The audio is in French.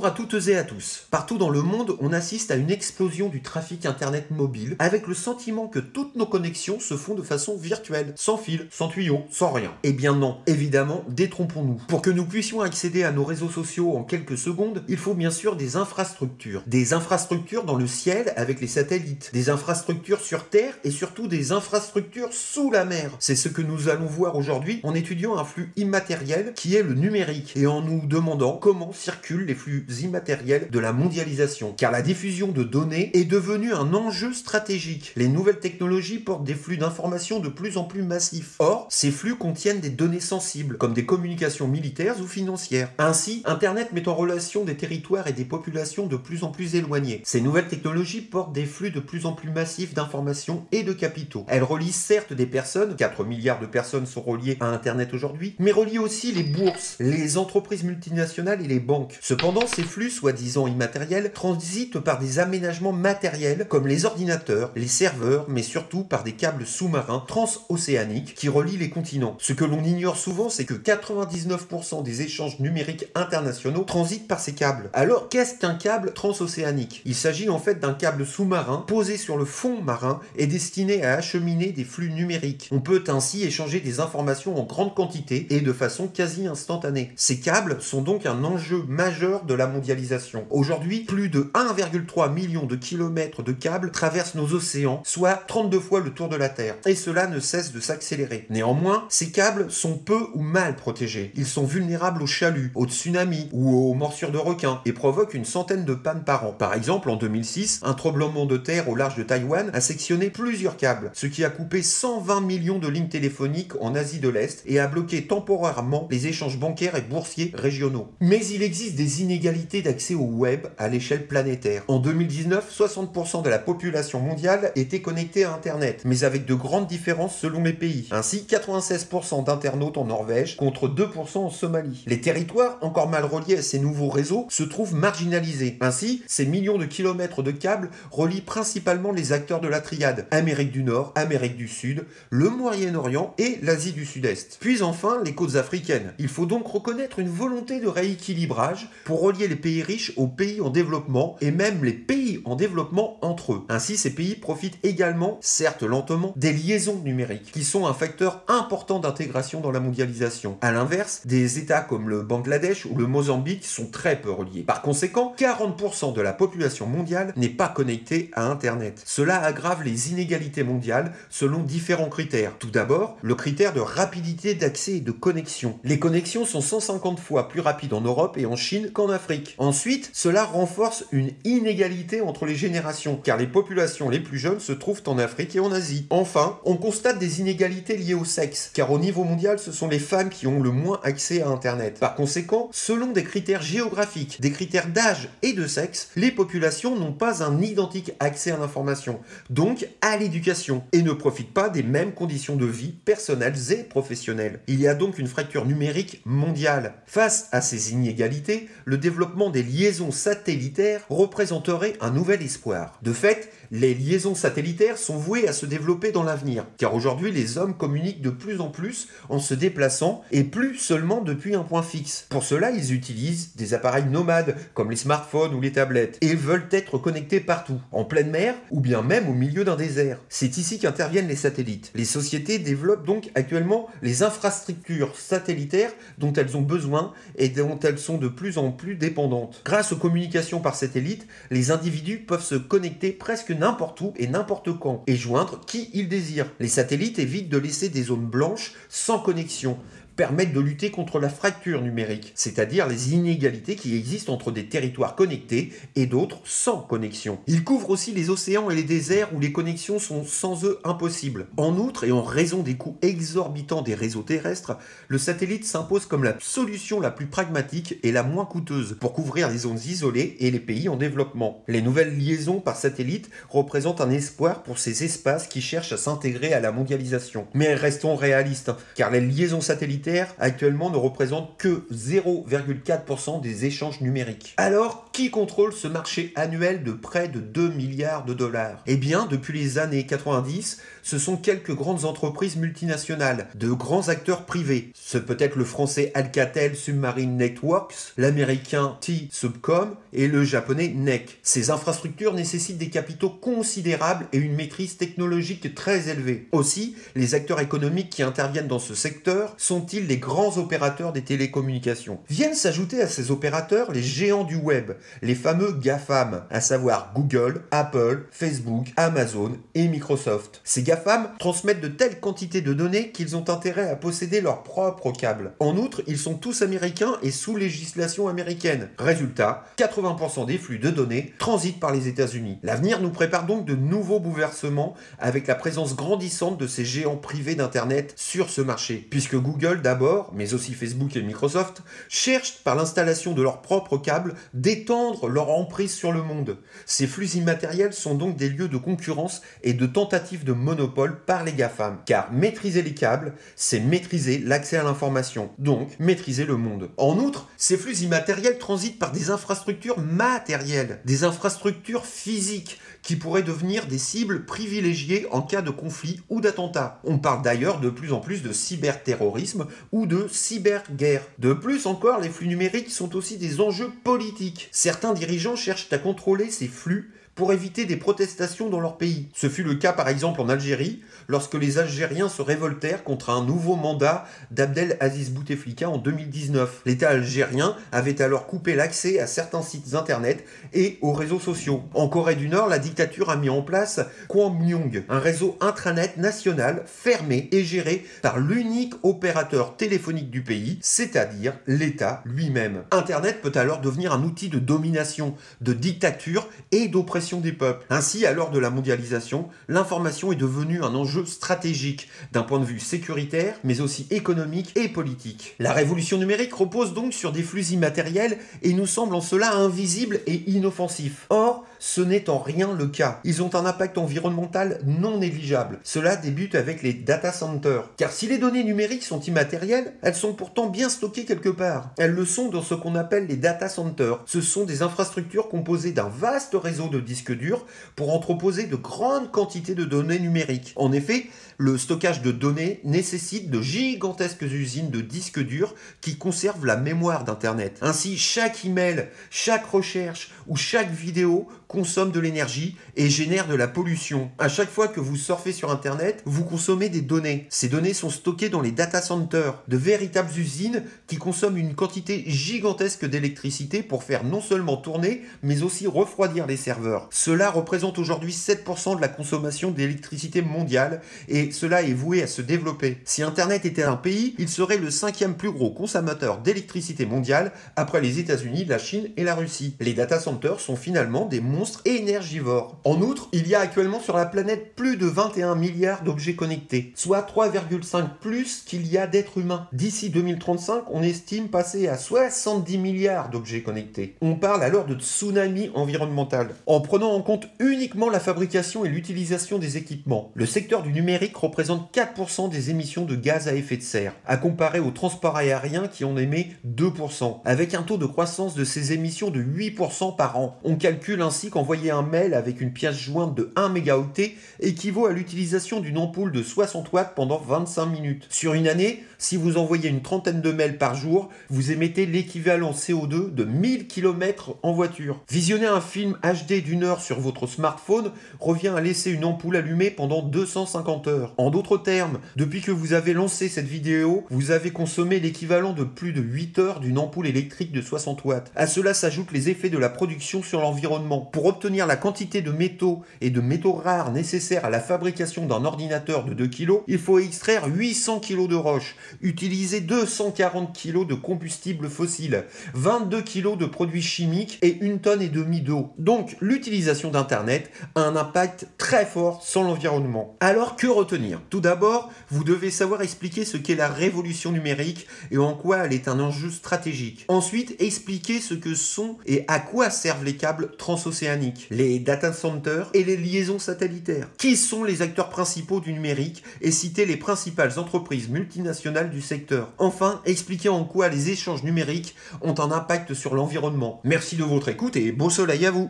Bonjour à toutes et à tous. Partout dans le monde, on assiste à une explosion du trafic internet mobile avec le sentiment que toutes nos connexions se font de façon virtuelle, sans fil, sans tuyau, sans rien. Eh bien non, évidemment, détrompons-nous. Pour que nous puissions accéder à nos réseaux sociaux en quelques secondes, il faut bien sûr des infrastructures. Des infrastructures dans le ciel avec les satellites, des infrastructures sur Terre et surtout des infrastructures sous la mer. C'est ce que nous allons voir aujourd'hui en étudiant un flux immatériel qui est le numérique et en nous demandant comment circulent les flux immatériels de la mondialisation. Car la diffusion de données est devenue un enjeu stratégique. Les nouvelles technologies portent des flux d'informations de plus en plus massifs. Or, ces flux contiennent des données sensibles, comme des communications militaires ou financières. Ainsi, Internet met en relation des territoires et des populations de plus en plus éloignées. Ces nouvelles technologies portent des flux de plus en plus massifs d'informations et de capitaux. Elles relient certes des personnes, 4 milliards de personnes sont reliées à Internet aujourd'hui, mais relient aussi les bourses, les entreprises multinationales et les banques. Cependant, ces flux, soi-disant immatériels, transitent par des aménagements matériels comme les ordinateurs, les serveurs, mais surtout par des câbles sous-marins transocéaniques qui relient les continents. Ce que l'on ignore souvent, c'est que 99% des échanges numériques internationaux transitent par ces câbles. Alors, qu'est-ce qu'un câble transocéanique? Il s'agit en fait d'un câble sous-marin posé sur le fond marin et destiné à acheminer des flux numériques. On peut ainsi échanger des informations en grande quantité et de façon quasi instantanée. Ces câbles sont donc un enjeu majeur de la mondialisation. Aujourd'hui, plus de 1,3 million de kilomètres de câbles traversent nos océans, soit 32 fois le tour de la Terre. Et cela ne cesse de s'accélérer. Néanmoins, ces câbles sont peu ou mal protégés. Ils sont vulnérables aux chaluts, aux tsunamis ou aux morsures de requins et provoquent une centaine de pannes par an. Par exemple, en 2006, un tremblement de terre au large de Taïwan a sectionné plusieurs câbles, ce qui a coupé 120 millions de lignes téléphoniques en Asie de l'Est et a bloqué temporairement les échanges bancaires et boursiers régionaux. Mais il existe des inégalités d'accès au web à l'échelle planétaire. En 2019, 60% de la population mondiale était connectée à Internet, mais avec de grandes différences selon les pays. Ainsi, 96% d'internautes en Norvège contre 2% en Somalie. Les territoires encore mal reliés à ces nouveaux réseaux se trouvent marginalisés. Ainsi, ces millions de kilomètres de câbles relient principalement les acteurs de la triade, Amérique du Nord, Amérique du Sud, le Moyen-Orient et l'Asie du Sud-Est. Puis enfin, les côtes africaines. Il faut donc reconnaître une volonté de rééquilibrage pour relier les pays riches aux pays en développement et même les pays en développement entre eux. Ainsi, ces pays profitent également, certes lentement, des liaisons numériques qui sont un facteur important d'intégration dans la mondialisation. A l'inverse, des États comme le Bangladesh ou le Mozambique sont très peu reliés. Par conséquent, 40% de la population mondiale n'est pas connectée à Internet. Cela aggrave les inégalités mondiales selon différents critères. Tout d'abord, le critère de rapidité d'accès et de connexion. Les connexions sont 150 fois plus rapides en Europe et en Chine qu'en Afrique. Ensuite, cela renforce une inégalité entre les générations, car les populations les plus jeunes se trouvent en Afrique et en Asie. Enfin, on constate des inégalités liées au sexe, car au niveau mondial, ce sont les femmes qui ont le moins accès à Internet. Par conséquent, selon des critères géographiques, des critères d'âge et de sexe, les populations n'ont pas un identique accès à l'information, donc à l'éducation, et ne profitent pas des mêmes conditions de vie personnelles et professionnelles. Il y a donc une fracture numérique mondiale. Face à ces inégalités, le développement des liaisons satellitaires représenterait un nouvel espoir. De fait, les liaisons satellitaires sont vouées à se développer dans l'avenir, car aujourd'hui les hommes communiquent de plus en plus en se déplaçant et plus seulement depuis un point fixe. Pour cela, ils utilisent des appareils nomades comme les smartphones ou les tablettes et veulent être connectés partout, en pleine mer ou bien même au milieu d'un désert. C'est ici qu'interviennent les satellites. Les sociétés développent donc actuellement les infrastructures satellitaires dont elles ont besoin et dont elles sont de plus en plus dépendantes. Grâce aux communications par satellite, les individus peuvent se connecter presque n'importe où et n'importe quand et joindre qui ils désirent. Les satellites évitent de laisser des zones blanches sans connexion, permettent de lutter contre la fracture numérique, c'est-à-dire les inégalités qui existent entre des territoires connectés et d'autres sans connexion. Ils couvrent aussi les océans et les déserts où les connexions sont sans eux impossibles. En outre, et en raison des coûts exorbitants des réseaux terrestres, le satellite s'impose comme la solution la plus pragmatique et la moins coûteuse pour couvrir les zones isolées et les pays en développement. Les nouvelles liaisons par satellite représentent un espoir pour ces espaces qui cherchent à s'intégrer à la mondialisation. Mais restons réalistes, car les liaisons satellites satellitaire actuellement ne représente que 0,4% des échanges numériques. Alors, qui contrôle ce marché annuel de près de 2 milliards de dollars? Eh bien, depuis les années 90, ce sont quelques grandes entreprises multinationales, de grands acteurs privés. Ce peut être le français Alcatel Submarine Networks, l'américain T-Subcom et le japonais NEC. Ces infrastructures nécessitent des capitaux considérables et une maîtrise technologique très élevée. Aussi, les acteurs économiques qui interviennent dans ce secteur sont-ils les grands opérateurs des télécommunications? Viennent s'ajouter à ces opérateurs les géants du web, les fameux GAFAM, à savoir Google, Apple, Facebook, Amazon et Microsoft. Ces GAFAM transmettent de telles quantités de données qu'ils ont intérêt à posséder leur propre câble. En outre, ils sont tous américains et sous législation américaine. Résultat, 80% des flux de données transitent par les États-Unis. L'avenir nous prépare donc de nouveaux bouleversements avec la présence grandissante de ces géants privés d'Internet sur ce marché. Puisque Google d'abord, mais aussi Facebook et Microsoft, cherchent par l'installation de leurs propres câbles d'étendre leur emprise sur le monde. Ces flux immatériels sont donc des lieux de concurrence et de tentatives de monopole par les GAFAM. Car maîtriser les câbles, c'est maîtriser l'accès à l'information, donc maîtriser le monde. En outre, ces flux immatériels transitent par des infrastructures matérielles, des infrastructures physiques, qui pourraient devenir des cibles privilégiées en cas de conflit ou d'attentat. On parle d'ailleurs de plus en plus de cyberterrorisme ou de cyberguerre. De plus encore, les flux numériques sont aussi des enjeux politiques. Certains dirigeants cherchent à contrôler ces flux pour éviter des protestations dans leur pays. Ce fut le cas par exemple en Algérie, lorsque les Algériens se révoltèrent contre un nouveau mandat d'Abdel Aziz Bouteflika en 2019. L'État algérien avait alors coupé l'accès à certains sites internet et aux réseaux sociaux. En Corée du Nord, la dictature a mis en place Kwangmyong, un réseau intranet national fermé et géré par l'unique opérateur téléphonique du pays, c'est-à-dire l'État lui-même. Internet peut alors devenir un outil de domination, de dictature et d'oppression des peuples. Ainsi, à l'heure de la mondialisation, l'information est devenue un enjeu stratégique d'un point de vue sécuritaire, mais aussi économique et politique. La révolution numérique repose donc sur des flux immatériels et nous semble en cela invisible et inoffensif. Or, ce n'est en rien le cas. Ils ont un impact environnemental non négligeable. Cela débute avec les data centers. Car si les données numériques sont immatérielles, elles sont pourtant bien stockées quelque part. Elles le sont dans ce qu'on appelle les data centers. Ce sont des infrastructures composées d'un vaste réseau de disques durs pour entreposer de grandes quantités de données numériques. En effet, le stockage de données nécessite de gigantesques usines de disques durs qui conservent la mémoire d'Internet. Ainsi, chaque email, chaque recherche ou chaque vidéo consomme de l'énergie et génère de la pollution. À chaque fois que vous surfez sur Internet, vous consommez des données. Ces données sont stockées dans les data centers, de véritables usines qui consomment une quantité gigantesque d'électricité pour faire non seulement tourner, mais aussi refroidir les serveurs. Cela représente aujourd'hui 7% de la consommation d'électricité mondiale et cela est voué à se développer. Si Internet était un pays, il serait le 5e plus gros consommateur d'électricité mondiale après les États-Unis, la Chine et la Russie. Les data centers sont finalement des monstres énergivores. En outre, il y a actuellement sur la planète plus de 21 milliards d'objets connectés, soit 3,5 plus qu'il y a d'êtres humains. D'ici 2035, on estime passer à 70 milliards d'objets connectés. On parle alors de tsunami environnemental. En prenant en compte uniquement la fabrication et l'utilisation des équipements, le secteur du numérique représente 4% des émissions de gaz à effet de serre, à comparer au transport aérien qui en émet 2%, avec un taux de croissance de ces émissions de 8% par an. On calcule ainsi qu'envoyer un mail avec une pièce jointe de 1 mégaoctet équivaut à l'utilisation d'une ampoule de 60 watts pendant 25 minutes. Sur une année, si vous envoyez une trentaine de mails par jour, vous émettez l'équivalent CO2 de 1000 km en voiture. Visionner un film HD d'1 heure sur votre smartphone revient à laisser une ampoule allumée pendant 250 heures. En d'autres termes, depuis que vous avez lancé cette vidéo, vous avez consommé l'équivalent de plus de 8 heures d'une ampoule électrique de 60 watts. À cela s'ajoutent les effets de la production sur l'environnement. Pour obtenir la quantité de métaux et de métaux rares nécessaires à la fabrication d'un ordinateur de 2 kg, il faut extraire 800 kg de roche, utiliser 240 kg de combustible fossile, 22 kg de produits chimiques et 1,5 tonne d'eau. Donc, l'utilisation d'Internet a un impact très fort sur l'environnement. Alors, que retenir? Tout d'abord, vous devez savoir expliquer ce qu'est la révolution numérique et en quoi elle est un enjeu stratégique. Ensuite, expliquer ce que sont et à quoi servent les câbles transocéaniques océaniques, les data centers et les liaisons satellitaires. Qui sont les acteurs principaux du numérique et citer les principales entreprises multinationales du secteur. Enfin, expliquer en quoi les échanges numériques ont un impact sur l'environnement. Merci de votre écoute et beau soleil à vous!